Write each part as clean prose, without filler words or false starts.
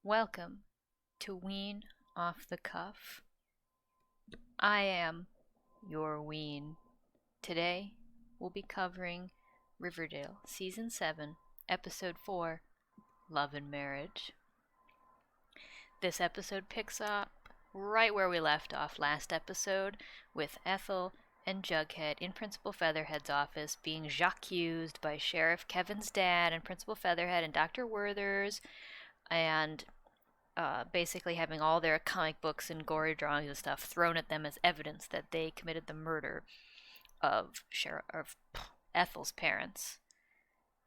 Welcome to Ween Off the Cuff. I am your Ween. Today we'll be covering Riverdale Season 7, Episode 4, Love and Marriage. This episode picks up right where we left off last episode with Ethel and Jughead in Principal Featherhead's office being accused by Sheriff Kevin's dad and Principal Featherhead and Dr. Werther's and basically having all their comic books and gory drawings and stuff thrown at them as evidence that they committed the murder of Ethel's parents.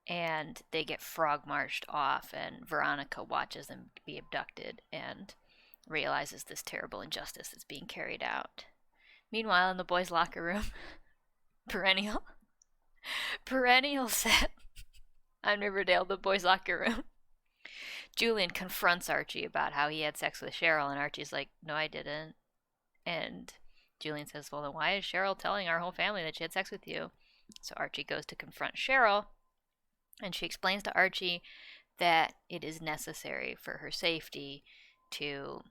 And they get frog marched off, and Veronica watches them be abducted and realizes this terrible injustice that's being carried out. Meanwhile, in the boys' locker room, perennial set on Riverdale, the boys' locker room. Julian confronts Archie about how he had sex with Cheryl, and Archie's like, no, I didn't. And Julian says, well, then why is Cheryl telling our whole family that she had sex with you? So Archie goes to confront Cheryl, and she explains to Archie that it is necessary for her safety to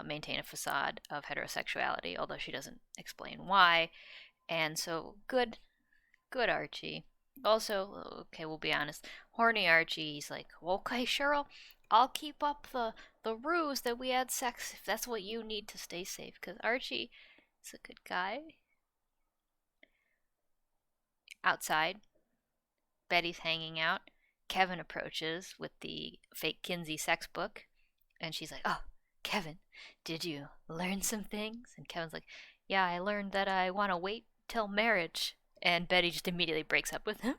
maintain a facade of heterosexuality, although she doesn't explain why. And so, good Archie. Also, okay, we'll be honest, horny Archie's like, okay, Cheryl, I'll keep up the ruse that we had sex if that's what you need to stay safe, because Archie is a good guy. Outside, Betty's hanging out. Kevin approaches with the fake Kinsey sex book, and she's like, oh, Kevin, did you learn some things? And Kevin's like, yeah, I learned that I want to wait till marriage. And Betty just immediately breaks up with him.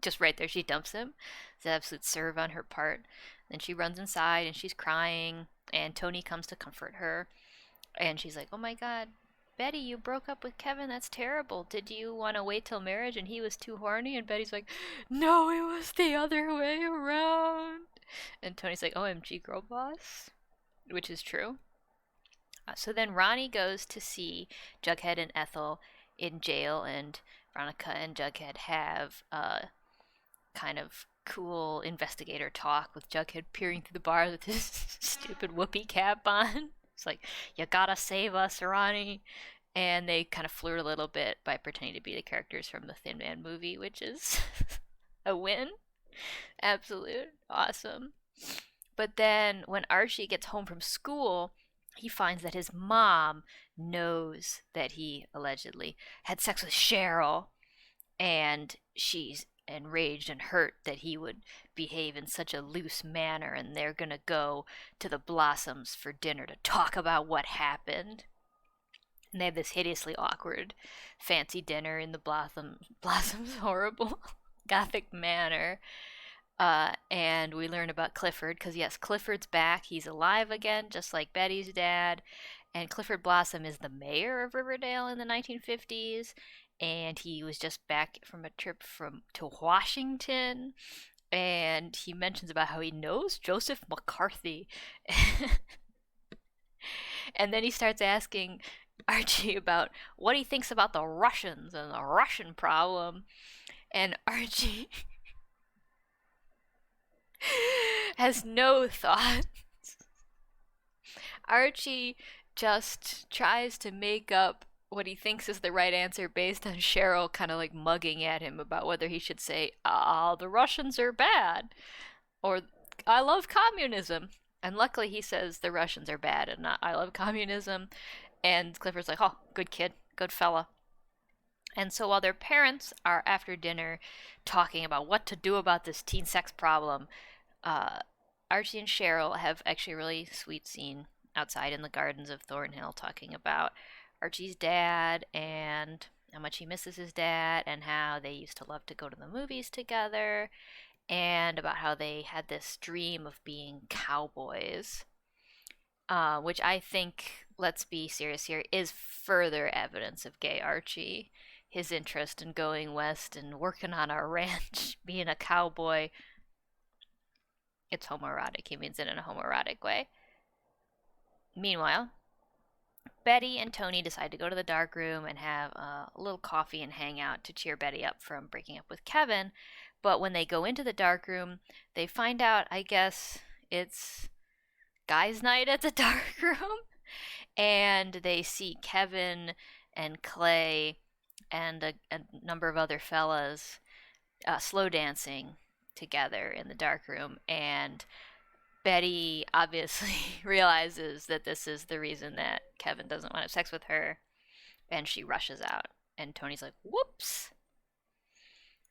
Just right there, she dumps him. It's an absolute serve on her part. Then she runs inside and she's crying, and Tony comes to comfort her. And she's like, oh my god, Betty, you broke up with Kevin. That's terrible. Did you want to wait till marriage and he was too horny? And Betty's like, no, it was the other way around. And Tony's like, OMG, girl boss. Which is true. So then Ronnie goes to see Jughead and Ethel in jail, and Veronica and Jughead have a kind of cool investigator talk with Jughead peering through the bars with his stupid whoopee cap on. It's like, you gotta save us, Ronnie. And they kind of flirt a little bit by pretending to be the characters from the Thin Man movie, which is a win. Absolute awesome. But then when Archie gets home from school, he finds that his mom knows that he allegedly had sex with Cheryl, and she's enraged and hurt that he would behave in such a loose manner, and they're gonna go to the Blossoms for dinner to talk about what happened. And they have this hideously awkward fancy dinner in the Blossom's horrible gothic manor. And we learn about Clifford, because yes, Clifford's back. He's alive again, just like Betty's dad. And Clifford Blossom is the mayor of Riverdale in the 1950s. And he was just back from a trip to Washington. And he mentions about how he knows Joseph McCarthy. And then he starts asking Archie about what he thinks about the Russians and the Russian problem. And Archie has no thought. Archie just tries to make up what he thinks is the right answer based on Cheryl kind of like mugging at him about whether he should say, the Russians are bad, or I love communism. And luckily he says the Russians are bad and not I love communism. And Clifford's like, oh, good kid, good fella. And so while their parents are after dinner talking about what to do about this teen sex problem, Archie and Cheryl have actually a really sweet scene outside in the gardens of Thornhill talking about Archie's dad and how much he misses his dad and how they used to love to go to the movies together and about how they had this dream of being cowboys, which I think, let's be serious here, is further evidence of gay Archie. His interest in going west and working on our ranch, being a cowboy. It's homoerotic. He means it in a homoerotic way. Meanwhile, Betty and Tony decide to go to the dark room and have a little coffee and hang out to cheer Betty up from breaking up with Kevin. But when they go into the dark room, they find out, I guess, it's guys' night at the dark room, and they see Kevin and Clay and a number of other fellas slow dancing together in the dark room, and Betty obviously realizes that this is the reason that Kevin doesn't want to have sex with her, and she rushes out. And Tony's like, whoops.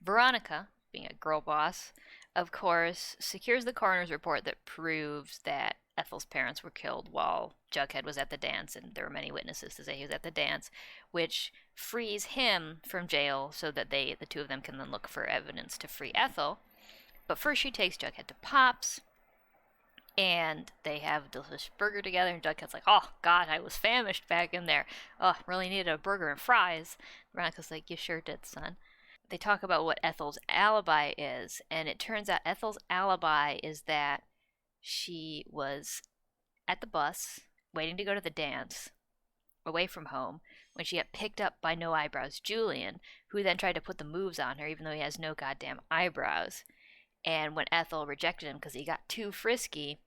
Veronica, being a girl boss, of course, secures the coroner's report that proves that Ethel's parents were killed while Jughead was at the dance, and there were many witnesses to say he was at the dance, which frees him from jail so that the two of them can then look for evidence to free Ethel. But first she takes Jughead to Pop's, and they have a delicious burger together, and Jughead's like, oh, God, I was famished back in there. Oh, really needed a burger and fries. Veronica's like, you sure did, son. They talk about what Ethel's alibi is, and it turns out Ethel's alibi is that she was at the bus, waiting to go to the dance, away from home, when she got picked up by No Eyebrows Julian, who then tried to put the moves on her, even though he has no goddamn eyebrows. And when Ethel rejected him because he got too frisky,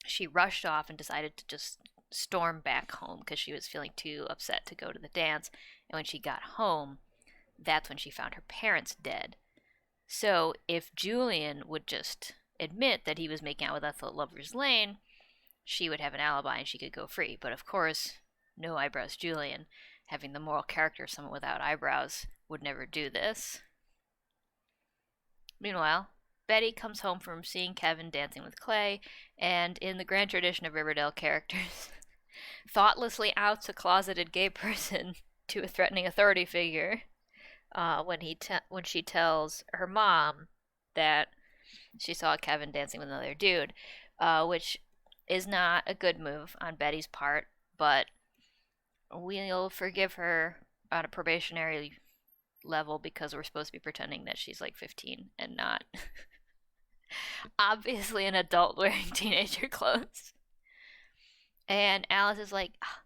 she rushed off and decided to just storm back home because she was feeling too upset to go to the dance. And when she got home, that's when she found her parents dead. So if Julian would just admit that he was making out with Ethel at Lover's Lane, she would have an alibi and she could go free. But of course, No Eyebrows Julian, having the moral character of someone without eyebrows, would never do this. Meanwhile, Betty comes home from seeing Kevin dancing with Clay, and in the grand tradition of Riverdale characters, thoughtlessly outs a closeted gay person to a threatening authority figure when she tells her mom that she saw Kevin dancing with another dude, which is not a good move on Betty's part, but we'll forgive her on a probationary level because we're supposed to be pretending that she's like 15 and not obviously an adult wearing teenager clothes. And Alice is like, oh,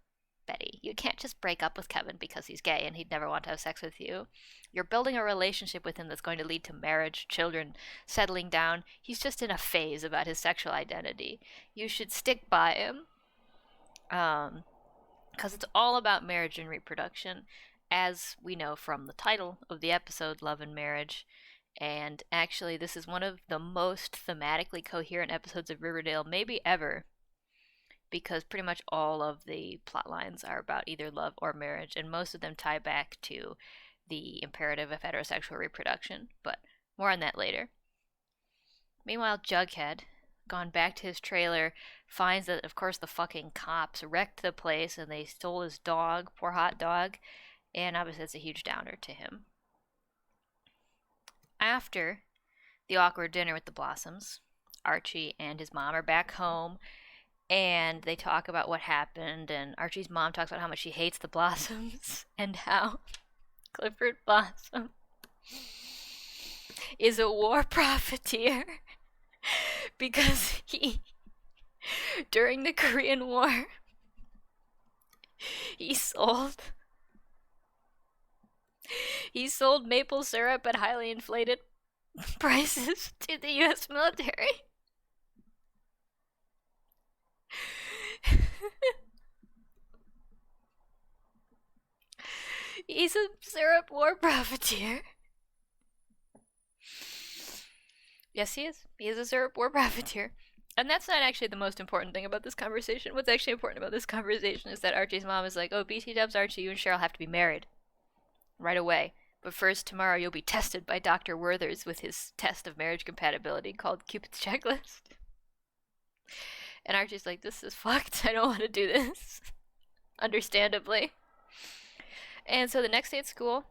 Betty, you can't just break up with Kevin because he's gay and he'd never want to have sex with you. You're building a relationship with him that's going to lead to marriage, children, settling down. He's just in a phase about his sexual identity. You should stick by him. Because it's all about marriage and reproduction, as we know from the title of the episode, Love and Marriage. And actually, this is one of the most thematically coherent episodes of Riverdale, maybe ever, because pretty much all of the plot lines are about either love or marriage, and most of them tie back to the imperative of heterosexual reproduction, but more on that later. Meanwhile, Jughead, gone back to his trailer, finds that, of course, the fucking cops wrecked the place and they stole his dog, poor hot dog, and obviously it's a huge downer to him. After the awkward dinner with the Blossoms, Archie and his mom are back home, and they talk about what happened, and Archie's mom talks about how much she hates the Blossoms, and how Clifford Blossom is a war profiteer because during the Korean War, he sold maple syrup at highly inflated prices to the U.S. military. He's a syrup war profiteer. Yes, he is. He is a syrup war profiteer. And that's not actually the most important thing about this conversation. What's actually important about this conversation is that Archie's mom is like, oh, BT dubs, Archie, you and Cheryl have to be married right away. But first, tomorrow you'll be tested by Dr. Werther's with his test of marriage compatibility called Cupid's Checklist. And Archie's like, this is fucked. I don't want to do this. Understandably. And so the next day at school,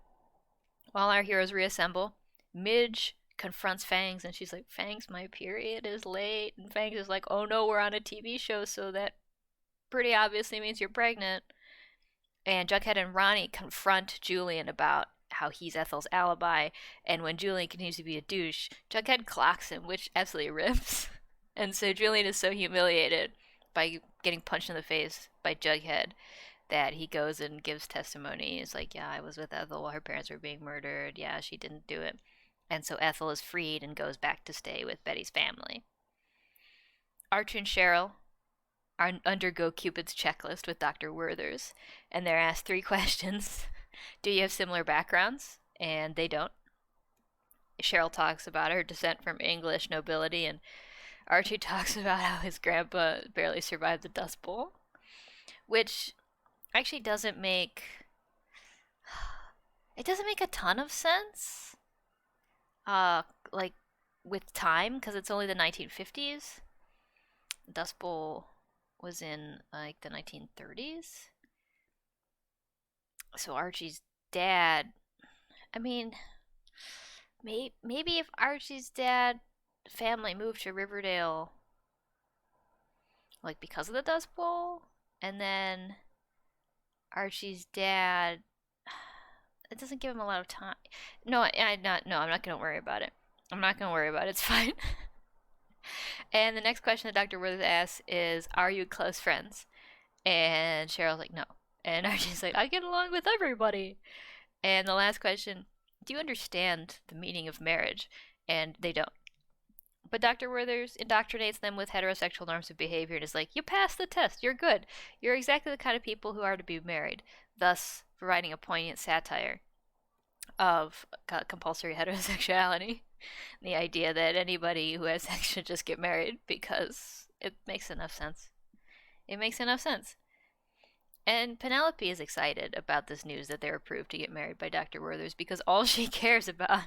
while our heroes reassemble, Midge confronts Fangs, and she's like, Fangs, my period is late. And Fangs is like, oh no, we're on a TV show, so that pretty obviously means you're pregnant. And Jughead and Ronnie confront Julian about how he's Ethel's alibi, and when Julian continues to be a douche, Jughead clocks him, which absolutely rips. And so Julian is so humiliated by getting punched in the face by Jughead that he goes and gives testimony. He's like, yeah, I was with Ethel while her parents were being murdered. Yeah, she didn't do it. And so Ethel is freed and goes back to stay with Betty's family. Archie and Cheryl undergo Cupid's checklist with Dr. Werther's, and they're asked three questions. Do you have similar backgrounds? And they don't. Cheryl talks about her descent from English nobility, and Archie talks about how his grandpa barely survived the Dust Bowl, which actually doesn't make it doesn't make a ton of sense. Uh, like with time, because it's only the 1950s. Dust Bowl was in like the 1930s. So Archie's dad, I mean, maybe if Archie's dad family moved to Riverdale, like because of the Dust Bowl, and then Archie's dad, it doesn't give him a lot of time. No, I'm not gonna worry about it. I'm not gonna worry about it. It's fine. And the next question that Dr. Withers asks is, "Are you close friends?" And Cheryl's like, "No." And Archie's like, "I get along with everybody." And the last question, "Do you understand the meaning of marriage?" And they don't. But Dr. Werther's indoctrinates them with heterosexual norms of behavior and is like, "You passed the test, you're good. You're exactly the kind of people who are to be married," thus providing a poignant satire of compulsory heterosexuality. The idea that anybody who has sex should just get married because it makes enough sense. It makes enough sense. And Penelope is excited about this news that they're approved to get married by Dr. Werther's because all she cares about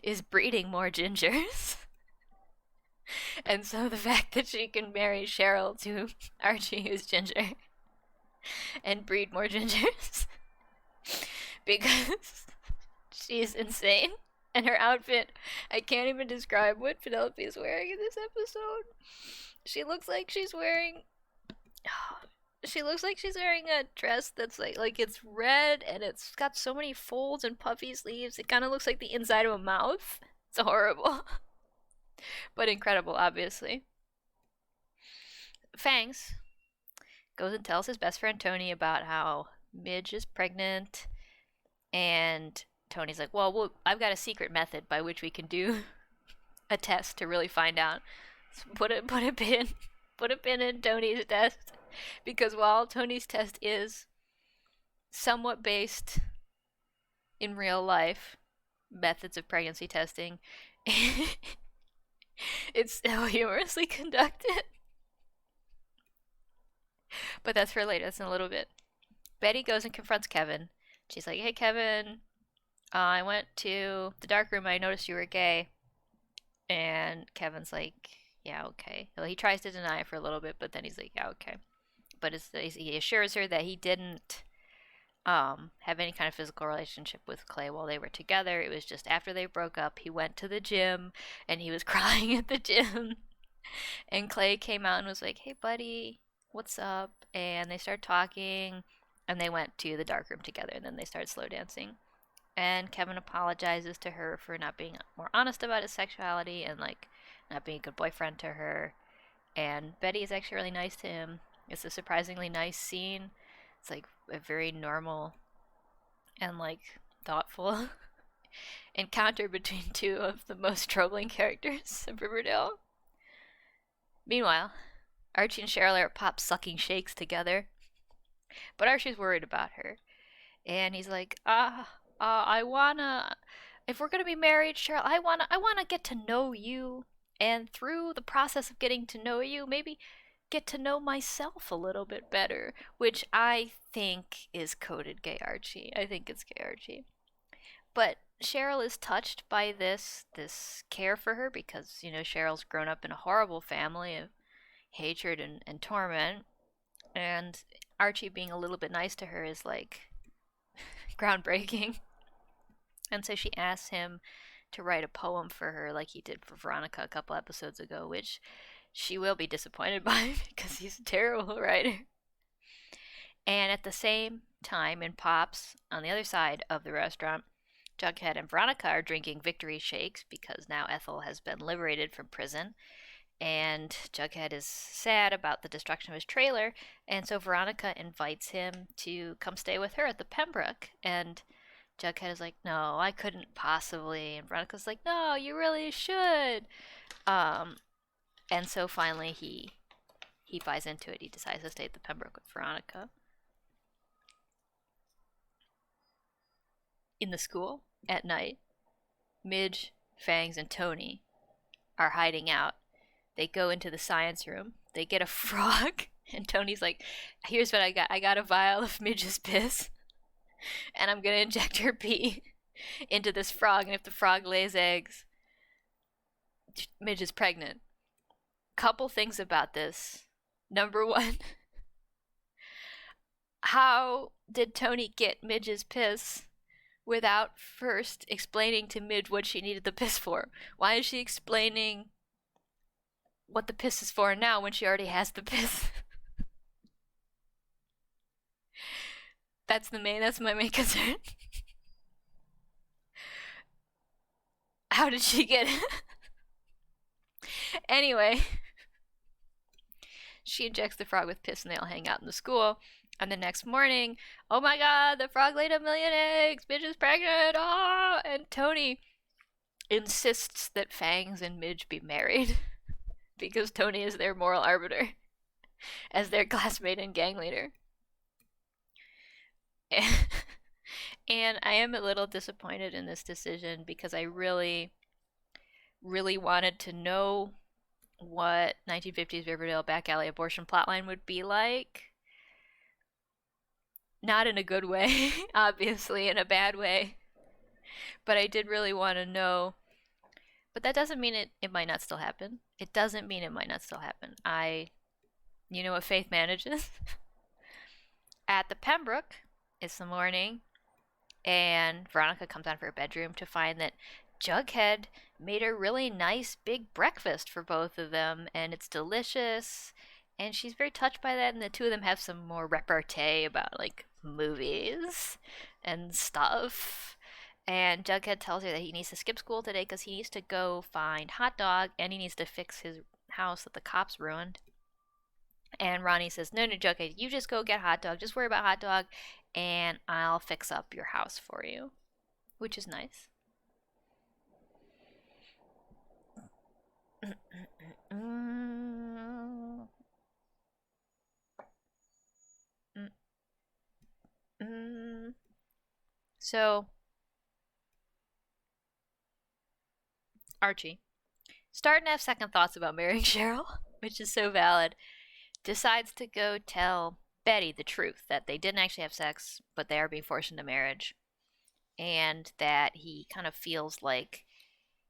is breeding more gingers. And so the fact that she can marry Cheryl to Archie, who's ginger, and breed more gingers because she's insane. And her outfit, I can't even describe what Penelope is wearing in this episode. She looks like she's wearing. She looks like she's wearing a dress that's like it's red and it's got so many folds and puffy sleeves. It kind of looks like the inside of a mouth. It's horrible, but incredible, obviously. Fangs goes and tells his best friend Tony about how Midge is pregnant, and Tony's like, well, I've got a secret method by which we can do a test to really find out. So put a pin in Tony's test, because while Tony's test is somewhat based in real life methods of pregnancy testing, it's so humorously conducted. But that's for later. That's in a little bit. Betty goes and confronts Kevin. She's like, "Hey, Kevin, I went to the dark room. I noticed you were gay." And Kevin's like, "Yeah, okay." Well, he tries to deny it for a little bit, but then he's like, "Yeah, okay." But he assures her that he didn't have any kind of physical relationship with Clay while they were together. It was just after they broke up, he went to the gym and he was crying at the gym. And Clay came out and was like, "Hey, buddy, what's up?" And they started talking, and they went to the dark room together, and then they started slow dancing. And Kevin apologizes to her for not being more honest about his sexuality and like not being a good boyfriend to her. And Betty is actually really nice to him. It's a surprisingly nice scene. It's like a very normal and like thoughtful encounter between two of the most troubling characters of Riverdale. Meanwhile, Archie and Cheryl are at Pop sucking shakes together, but Archie's worried about her, and he's like, I wanna, if we're gonna be married, Cheryl, I wanna get to know you, and through the process of getting to know you, maybe get to know myself a little bit better," which I think is coded gay Archie. I think it's gay Archie. But Cheryl is touched by this care for her because, you know, Cheryl's grown up in a horrible family of hatred and torment, and Archie being a little bit nice to her is like groundbreaking. And so she asks him to write a poem for her like he did for Veronica a couple episodes ago, which she will be disappointed by because he's a terrible writer. And at the same time, in Pops, on the other side of the restaurant, Jughead and Veronica are drinking victory shakes because now Ethel has been liberated from prison. And Jughead is sad about the destruction of his trailer, and so Veronica invites him to come stay with her at the Pembroke. And Jughead is like, "No, I couldn't possibly." And Veronica's like, "No, you really should." And so finally he he buys into it. He decides to stay at the Pembroke with Veronica. In the school, at night, Midge, Fangs, and Tony are hiding out. They go into the science room. They get a frog, and Tony's like, here's what I got. I got a vial of Midge's piss, and I'm going to inject her pee into this frog, and if the frog lays eggs, Midge is pregnant. Couple things about this. Number one, how did Tony get Midge's piss without first explaining to Midge what she needed the piss for? Why is she explaining what the piss is for now when she already has the piss? That's my main concern. How did she get it? Anyway, she injects the frog with piss and they all hang out in the school. And the next morning, oh my god, the frog laid 1 million eggs, Midge is pregnant, ah! And Tony insists that Fangs and Midge be married because Tony is their moral arbiter as their classmate and gang leader. And I am a little disappointed in this decision because I really, really wanted to know what 1950s Riverdale back alley abortion plotline would be like. Not in a good way, obviously, in a bad way. But I did really want to know. But that doesn't mean it might not still happen. It doesn't mean it might not still happen. You know what Faith manages? At the Pembroke, it's the morning, and Veronica comes out of her bedroom to find that Jughead made a really nice big breakfast for both of them, and it's delicious. And she's very touched by that, and the two of them have some more repartee about, like, movies and stuff. And Jughead tells her that he needs to skip school today because he needs to go find Hot Dog, and he needs to fix his house that the cops ruined. And Ronnie says, no, Jughead, you just go get Hot Dog. Just worry about Hot Dog, and I'll fix up your house for you. Which is nice. So, Archie, starting to have second thoughts about marrying Cheryl, which is so valid, decides to go tell Betty the truth, that they didn't actually have sex, but they are being forced into marriage, and that he kind of feels like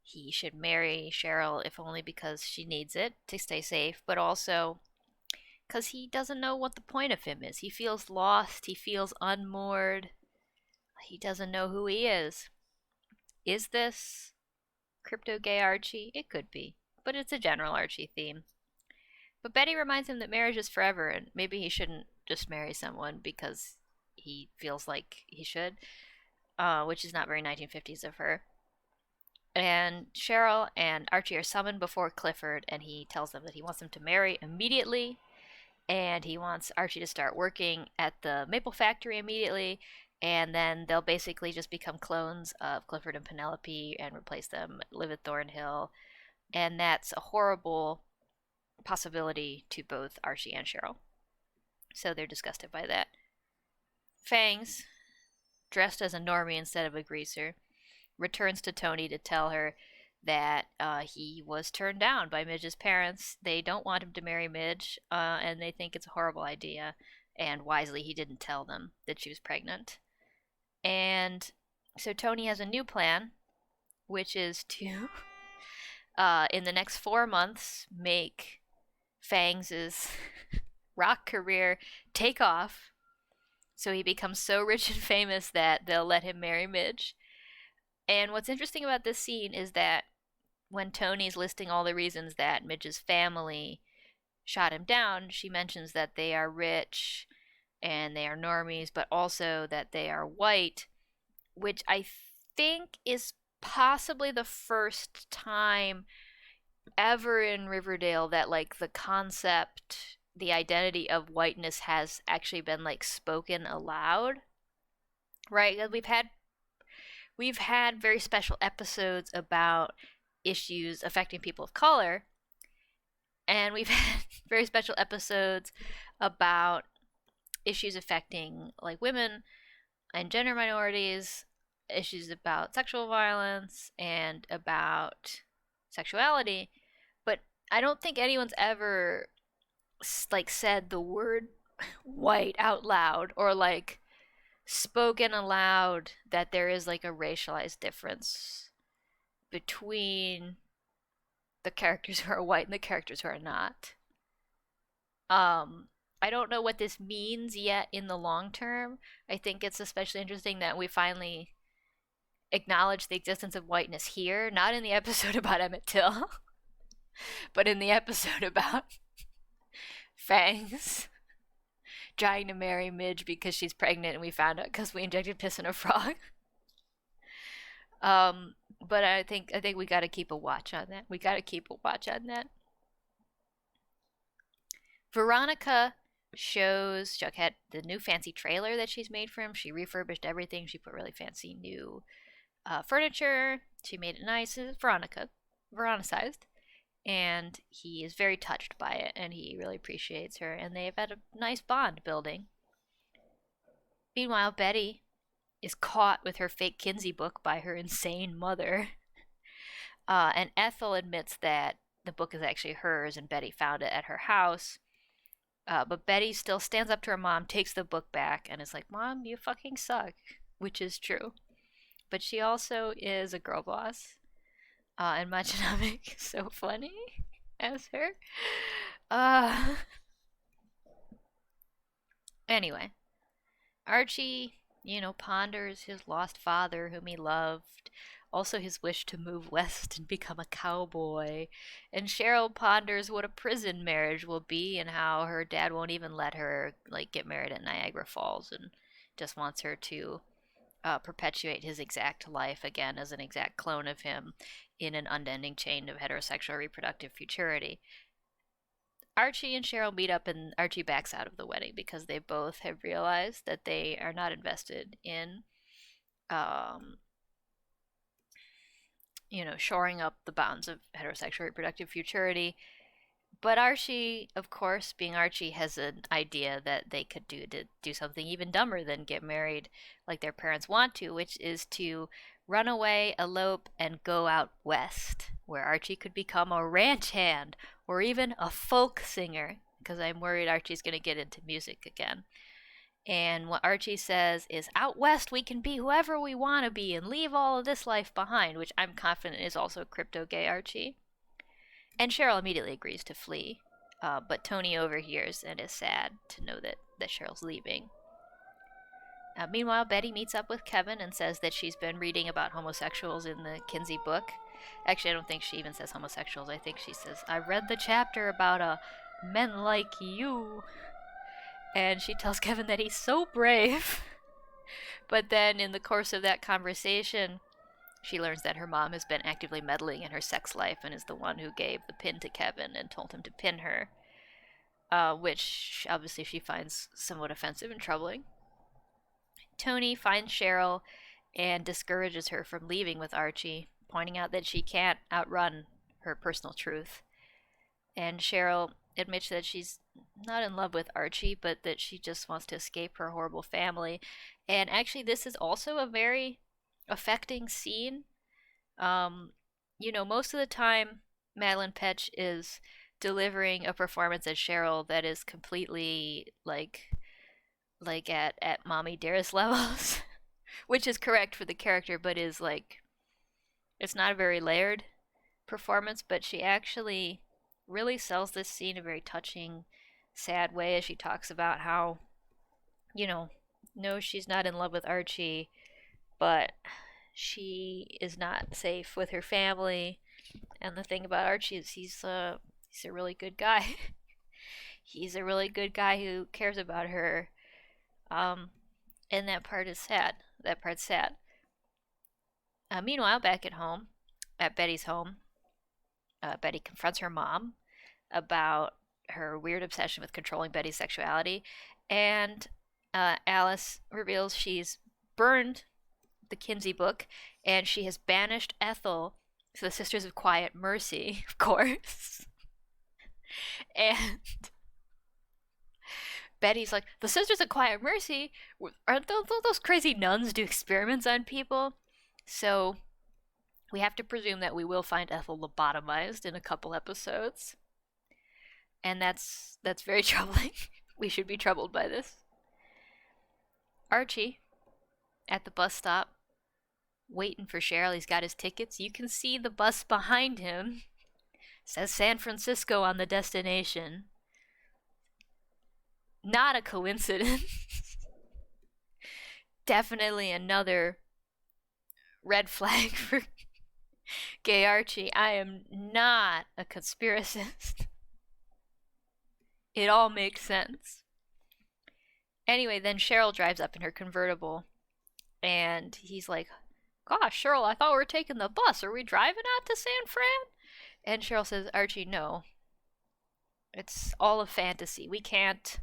he should marry Cheryl if only because she needs it to stay safe, but also because he doesn't know what the point of him is. He feels lost, he feels unmoored, he doesn't know who he is. Is this crypto gay Archie? It could be, but it's a general Archie theme. But Betty reminds him that marriage is forever, and maybe he shouldn't just marry someone because he feels like he should, which is not very 1950s of her. And Cheryl and Archie are summoned before Clifford, and he tells them that he wants them to marry immediately, and he wants Archie to start working at the maple factory immediately, and then they'll basically just become clones of Clifford and Penelope and replace them, live at Thornhill, and that's a horrible possibility to both Archie and Cheryl. So they're disgusted by that. Fangs, dressed as a normie instead of a greaser, returns to Tony to tell her that he was turned down by Midge's parents. They don't want him to marry Midge, and they think it's a horrible idea, and wisely he didn't tell them that she was pregnant. And so Tony has a new plan, which is to, in the next 4 months, make Fangs' rock career take off, so he becomes so rich and famous that they'll let him marry Midge. And what's interesting about this scene is that when Tony's listing all the reasons that Midge's family shot him down, she mentions that they are rich and they are normies, but also that they are white, which I think is possibly the first time ever in Riverdale that, like, the concept, the identity of whiteness has actually been, like, spoken aloud, right? We've had very special episodes about issues affecting people of color, and we've had very special episodes about issues affecting like women and gender minorities, issues about sexual violence and about sexuality. But I don't think anyone's ever like said the word white out loud, or like spoken aloud that there is like a racialized difference between the characters who are white and the characters who are not. Um, I don't know what this means yet in the long term. I think it's especially interesting that we finally acknowledge the existence of whiteness here, not in the episode about Emmett Till, but in the episode about Fangs trying to marry Midge because she's pregnant and we found out because we injected piss in a frog. Um, but I think we got to keep a watch on that. We got to keep a watch on that. Veronica shows Jughead the new fancy trailer that she's made for him. She refurbished everything. She put really fancy new furniture. She made it nice. It's Veronicized. And he is very touched by it, and he really appreciates her, and they've had a nice bond building. Meanwhile, Betty is caught with her fake Kinsey book by her insane mother. And Ethel admits that the book is actually hers, and Betty found it at her house. But Betty still stands up to her mom, takes the book back, and is like, "Mom, you fucking suck," which is true. But she also is a girl boss. And Machinomic is so funny as her. Uh, anyway, Archie, ponders his lost father whom he loved, also his wish to move west and become a cowboy. And Cheryl ponders what a prison marriage will be and how her dad won't even let her like get married at Niagara Falls and just wants her to perpetuate his exact life again as an exact clone of him in an unending chain of heterosexual reproductive futurity. Archie and Cheryl meet up, and Archie backs out of the wedding because they both have realized that they are not invested in, um, shoring up the bounds of heterosexual reproductive futurity. But Archie, of course, being Archie, has an idea that they could do something even dumber than get married like their parents want to, which is to run away, elope, and go out west, where Archie could become a ranch hand or even a folk singer, because I'm worried Archie's going to get into music again. And what Archie says is, out west we can be whoever we want to be and leave all of this life behind, which I'm confident is also crypto gay Archie. And Cheryl immediately agrees to flee, but Tony overhears and is sad to know that Cheryl's leaving. Meanwhile, Betty meets up with Kevin and says that she's been reading about homosexuals in the Kinsey book. Actually, I don't think she even says homosexuals. I think she says, "I read the chapter about men like you." And she tells Kevin that he's so brave. But then in the course of that conversation, she learns that her mom has been actively meddling in her sex life and is the one who gave the pin to Kevin and told him to pin her, which obviously she finds somewhat offensive and troubling. Tony finds Cheryl and discourages her from leaving with Archie, pointing out that she can't outrun her personal truth. And Cheryl admits that she's not in love with Archie, but that she just wants to escape her horrible family. And actually, this is also a very affecting scene. Most of the time, Madeline Petch is delivering a performance as Cheryl that is completely like at Mommy Dearest levels, which is correct for the character, but is like it's not a very layered performance. But she actually really sells this scene in a very touching, sad way as she talks about how, no, she's not in love with Archie, but she is not safe with her family. And the thing about Archie is he's a really good guy. He's a really good guy who cares about her. And that part is sad. That part's sad. Meanwhile, back at home, at Betty's home, Betty confronts her mom about her weird obsession with controlling Betty's sexuality, and Alice reveals she's burned the Kinsey book, and she has banished Ethel to the Sisters of Quiet Mercy, of course. And Betty's like, the Sisters of Quiet Mercy, aren't those crazy nuns do experiments on people? So we have to presume that we will find Ethel lobotomized in a couple episodes, and that's very troubling. We should be troubled by this. Archie, at the bus stop, waiting for Cheryl. He's got his tickets. You can see the bus behind him. It says San Francisco on the destination. Not a coincidence. Definitely another red flag for gay Archie. I am not a conspiracist. It all makes sense. Anyway, then Cheryl drives up in her convertible, and he's like, gosh, Cheryl, I thought we were taking the bus. Are we driving out to San Fran? And Cheryl says, Archie, no. It's all a fantasy. We can't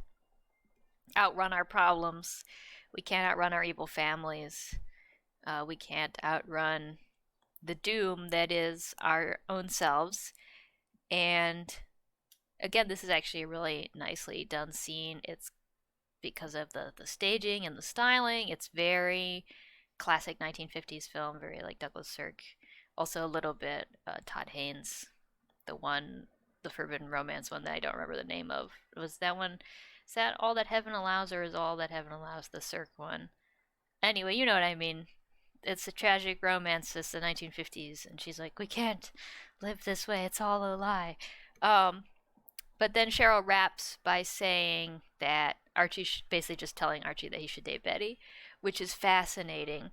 outrun our problems. We can't outrun our evil families. We can't outrun the doom that is our own selves. And again, this is actually a really nicely done scene. It's because of the staging and the styling. It's very classic 1950s film, very like Douglas Sirk. Also a little bit Todd Haynes, the Forbidden Romance one that I don't remember the name of. Was that one? Is that All That Heaven Allows, or is All That Heaven Allows the Sirk one? Anyway, you know what I mean. It's a tragic romance. It's the 1950s, and she's like, we can't live this way. It's all a lie. But then Cheryl raps by saying that Archie's basically just telling Archie that he should date Betty, which is fascinating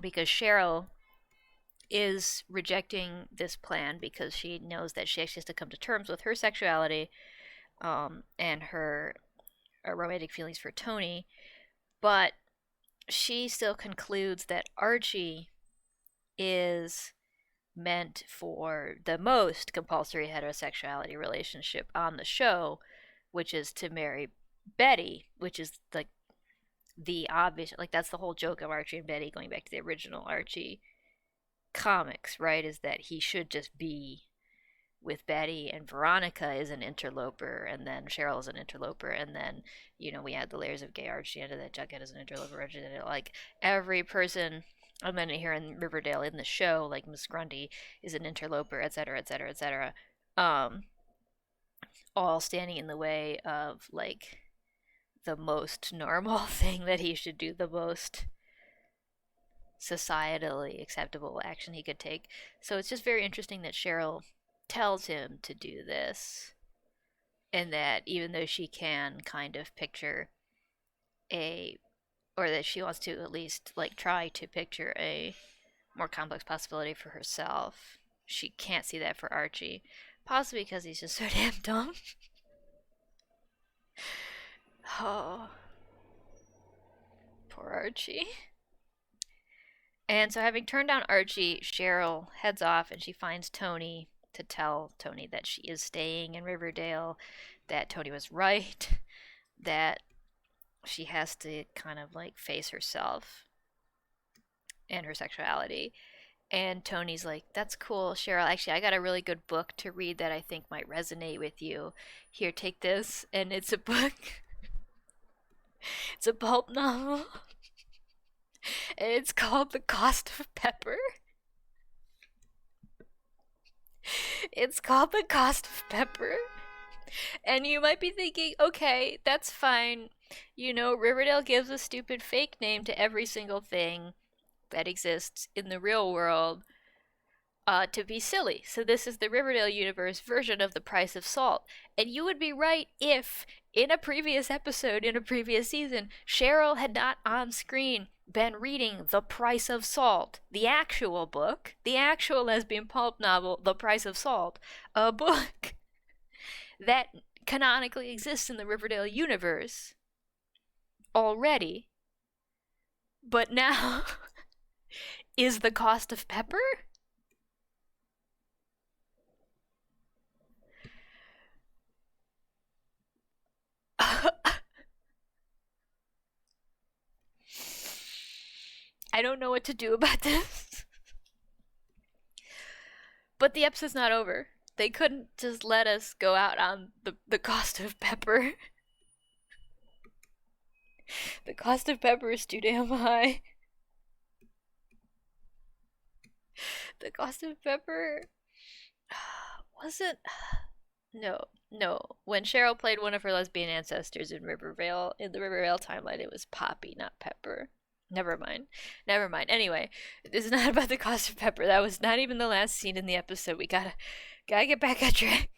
because Cheryl is rejecting this plan because she knows that she actually has to come to terms with her sexuality and her romantic feelings for Tony, but she still concludes that Archie is meant for the most compulsory heterosexuality relationship on the show, which is to marry Betty, which is like the obvious, like that's the whole joke of Archie and Betty going back to the original Archie comics, right? Is that he should just be with Betty, and Veronica is an interloper, and then Cheryl is an interloper, and then, you know, we add the layers of gay Archie into that. Jughead is an interloper, like every person, and then here in Riverdale in the show, like Miss Grundy is an interloper, etc., etc., etc. All standing in the way of like the most normal thing that he should do, the most societally acceptable action he could take. So it's just very interesting that Cheryl tells him to do this, and that even though she can kind of picture or that she wants to at least like try to picture a more complex possibility for herself, she can't see that for Archie, possibly because he's just so damn dumb. Oh, poor Archie. And so having turned down Archie, Cheryl heads off and she finds Tony to tell Tony that she is staying in Riverdale, that Tony was right, that she has to kind of like face herself and her sexuality. And Tony's like, that's cool, Cheryl. Actually, I got a really good book to read that I think might resonate with you. Here, take this. And it's a book. It's a pulp novel. And it's called The Cost of Pepper. It's called The Cost of Pepper. And you might be thinking, okay, that's fine. You know, Riverdale gives a stupid fake name to every single thing that exists in the real world to be silly. So this is the Riverdale universe version of The Price of Salt. And you would be right if, in a previous episode, in a previous season, Cheryl had not on screen been reading The Price of Salt, the actual book, the actual lesbian pulp novel, The Price of Salt, a book that canonically exists in the Riverdale universe already, but now is The Cost of Pepper? I don't know what to do about this. But the episode's not over. They couldn't just let us go out on the cost of pepper. The cost of pepper is too damn high. The cost of pepper wasn't. No, no. When Cheryl played one of her lesbian ancestors in Rivervale, in the Rivervale timeline, it was Poppy, not Pepper. Never mind. Never mind. Anyway, this is not about the cost of pepper. That was not even the last scene in the episode. We gotta get back on track.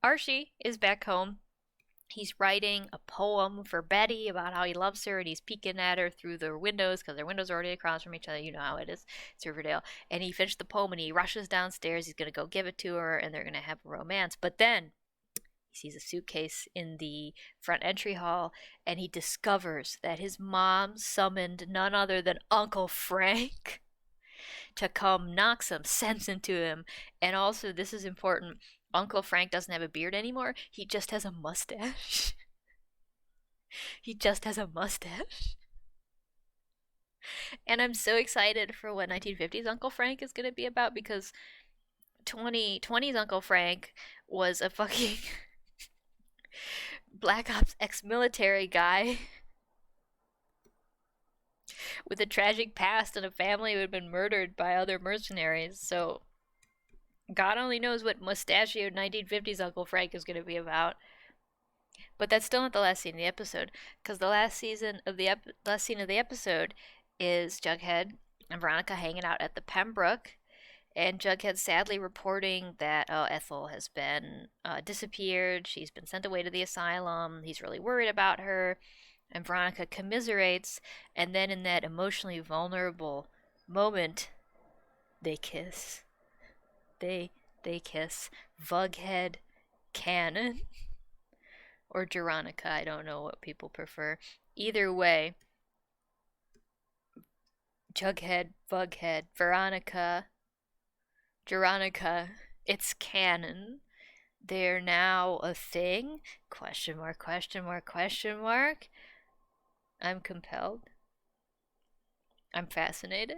Archie is back home. He's writing a poem for Betty about how he loves her, and he's peeking at her through the windows because their windows are already across from each other. You know how it is. It's Riverdale. And he finished the poem and he rushes downstairs. He's going to go give it to her and they're going to have a romance. But then he sees a suitcase in the front entry hall and he discovers that his mom summoned none other than Uncle Frank to come knock some sense into him. And also, this is important, Uncle Frank doesn't have a beard anymore. He just has a mustache. He just has a mustache. And I'm so excited for what 1950s Uncle Frank is going to be about because 2020's Uncle Frank was a fucking Black Ops ex-military guy with a tragic past and a family who had been murdered by other mercenaries. So God only knows what mustachioed 1950s Uncle Frank is going to be about. But that's still not the last scene of the episode, because the last scene of the episode is Jughead and Veronica hanging out at the Pembroke, and Jughead sadly reporting that Ethel has been disappeared. She's been sent away to the asylum. He's really worried about her, and Veronica commiserates. And then in that emotionally vulnerable moment, they kiss. They kiss. Vughead canon. Or Veronica, I don't know what people prefer. Either way, Jughead, Vughead, Veronica, it's canon. They're now a thing? Question mark, question mark, question mark. I'm compelled. I'm fascinated.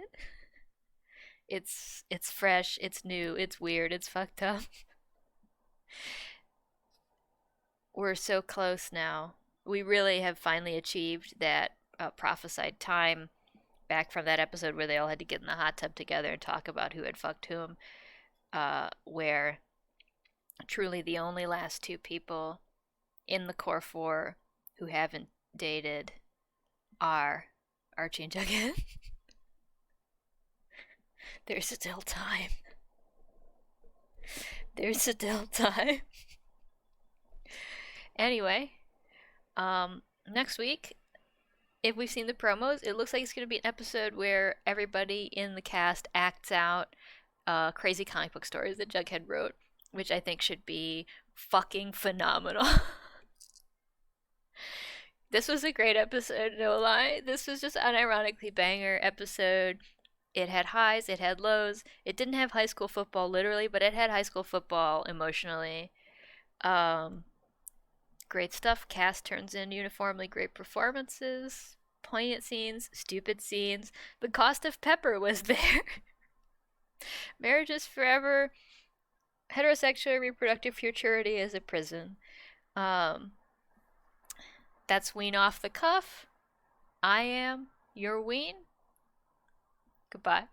It's fresh, it's new, it's weird, it's fucked up. We're so close now. We really have finally achieved that prophesied time back from that episode where they all had to get in the hot tub together and talk about who had fucked whom, where truly the only last two people in the core four who haven't dated are Archie and Jughead. There's still time. There's still time. Anyway, next week, if we've seen the promos, it looks like it's going to be an episode where everybody in the cast acts out crazy comic book stories that Jughead wrote, which I think should be fucking phenomenal. This was a great episode, no lie. This was just unironically banger episode. It had highs, it had lows. It didn't have high school football literally, but it had high school football emotionally. Great stuff. Cast turns in uniformly great performances, poignant scenes, stupid scenes. The cost of pepper was there. Marriage is forever. Heterosexual reproductive futurity is a prison. Um, that's Ween off the cuff. I am your Ween. Goodbye.